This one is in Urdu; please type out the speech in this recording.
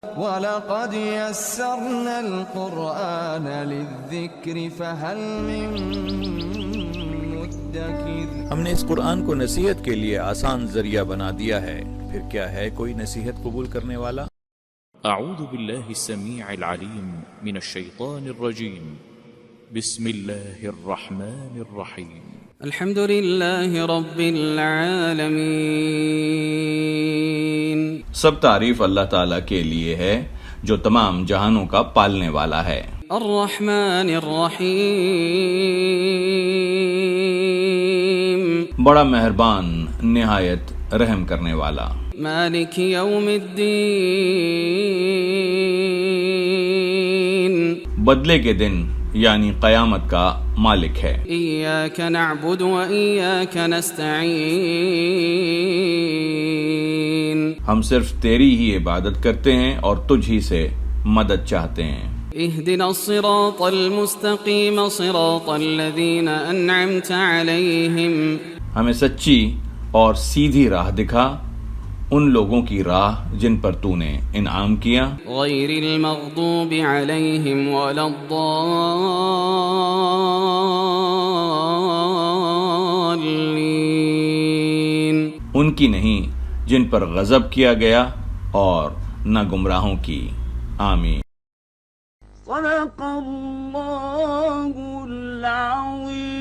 وَلَقَدْ يَسَّرْنَا الْقُرْآنَ لِلذِّكْرِ فَهَلْ مِن مُّدَّكِرٍ۔ ہم نے اس قرآن کو نصیحت کے لیے آسان ذریعہ بنا دیا ہے، پھر کیا ہے کوئی نصیحت قبول کرنے والا؟ اعوذ باللہ السمیع العلیم من الشیطان الرجیم، بسم اللہ الرحمن الرحیم۔ الحمد للہ رب العالمین۔ سب تعریف اللہ تعالیٰ کے لیے ہے جو تمام جہانوں کا پالنے والا ہے۔ الرحمن الرحیم، بڑا مہربان، نہایت رحم کرنے والا۔ مالک یوم الدین، بدلے کے دن یعنی قیامت کا مالک ہے۔ ایاک نعبد و ایاک نستعین، ہم صرف تیری ہی عبادت کرتے ہیں اور تجھ ہی سے مدد چاہتے ہیں۔ اہدنا الصراط المستقیم صراط الذین انعمت علیہم، ہمیں سچی اور سیدھی راہ دکھا، ان لوگوں کی راہ جن پر تو نے انعام کیا۔ غیر المغضوب علیہم ولا الضالین، ان کی نہیں جن پر غضب کیا گیا اور نہ گمراہوں کی۔ آمین۔ صدق اللہ العظیم۔